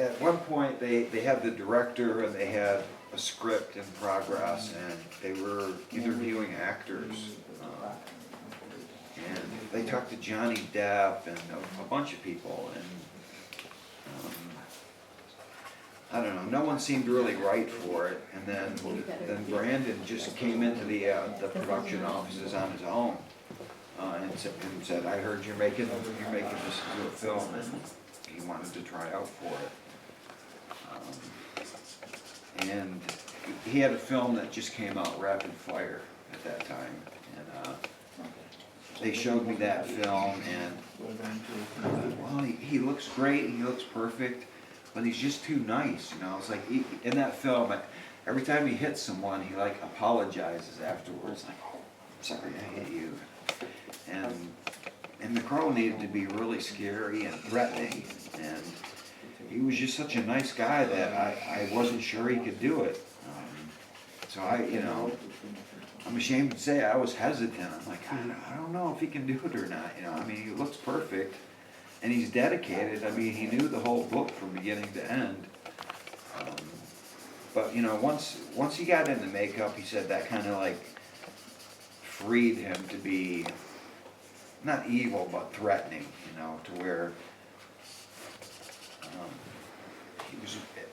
at one point, they had the director and they had a script in progress, and they were interviewing actors. And they talked to Johnny Depp and a bunch of people, and I don't know, no one seemed really right for it. And then Brandon just came into the production offices on his own, and said, "I heard you're making this into a film," and he wanted to try out for it. And he had a film that just came out, Rapid Fire, at that time, and they showed me that film, and well, he looks great, he looks perfect, but he's just too nice, you know. It's like in that film, every time he hits someone, he like apologizes afterwards, like, "Oh, I'm sorry I hit you." And the Crow needed to be really scary and threatening, and he was just such a nice guy that I wasn't sure he could do it. So I'm ashamed to say I was hesitant. I'm like, I don't know if he can do it or not. You know, I mean, he looks perfect, and he's dedicated. I mean, he knew the whole book from beginning to end. But you know, once he got into makeup, he said that kind of like freed him to be not evil but threatening. You know, to where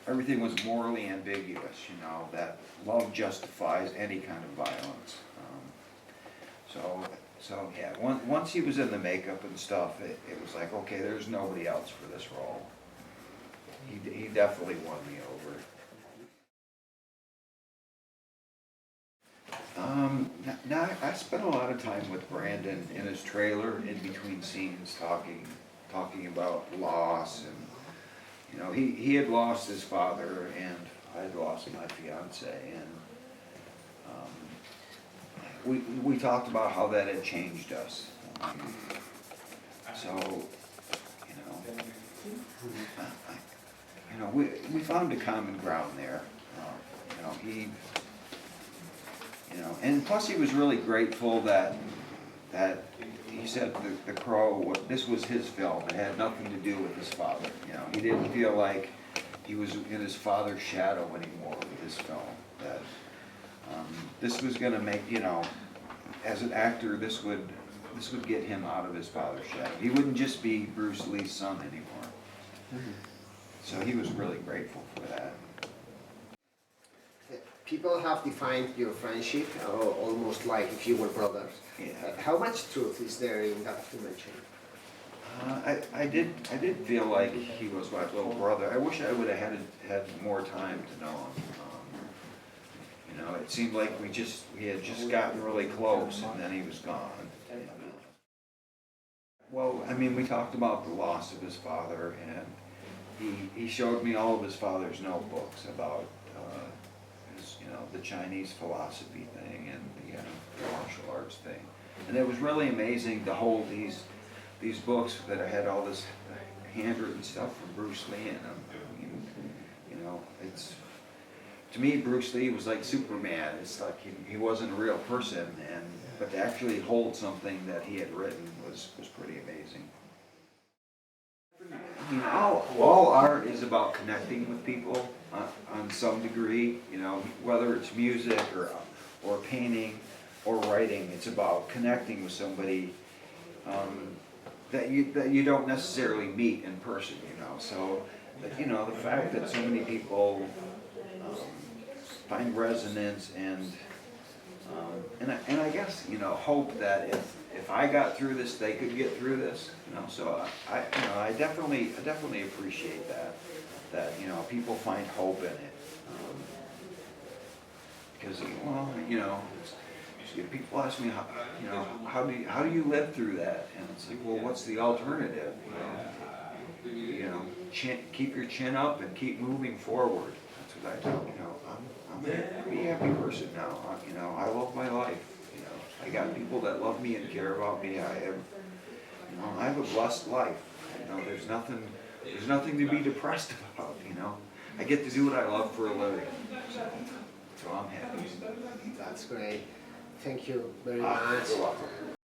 everything was morally ambiguous. You know, that love justifies any kind of violence. So yeah, once he was in the makeup and stuff, it was like, okay, there's nobody else for this role. He definitely won me over. Now I spent a lot of time with Brandon in his trailer, in between scenes, talking about loss, and you know, he had lost his father, and I had lost my fiance, and we talked about how that had changed us. So, we found a common ground there. And plus he was really grateful that he said the Crow, this was his film. It had nothing to do with his father. You know, he didn't feel like he was in his father's shadow anymore with his film. That this was going to make, as an actor, this would get him out of his father's shadow. He wouldn't just be Bruce Lee's son anymore. So he was really grateful for that. People have defined your friendship almost like if you were brothers. Yeah. How much truth is there in that dimension? I did feel like he was my little brother. I wish I would have had more time to know him. It seemed like we had just gotten really close, and then he was gone. Well, I mean, we talked about the loss of his father, and he showed me all of his father's notebooks about the Chinese philosophy thing and the martial arts thing. And it was really amazing to hold these books that had all this handwritten stuff from Bruce Lee in them. It's, to me, Bruce Lee was like Superman. It's like he wasn't a real person, but to actually hold something that he had written was pretty amazing. I mean, all art is about connecting with people on some degree. Whether it's music or painting or writing, it's about connecting with somebody that you don't necessarily meet in person. So the fact that so many people find resonance and I guess hope that if I got through this, they could get through this. So I definitely appreciate that people find hope in it, because people ask me how do you live through that, and it's like, well, what's the alternative? Keep your chin up and keep moving forward. That's what I tell I'm a pretty happy person now. I love my life. I got people that love me and care about me. I have a blessed life. There's nothing to be depressed about. I get to do what I love for a living. So I'm happy. That's great. Thank you very much. You're welcome.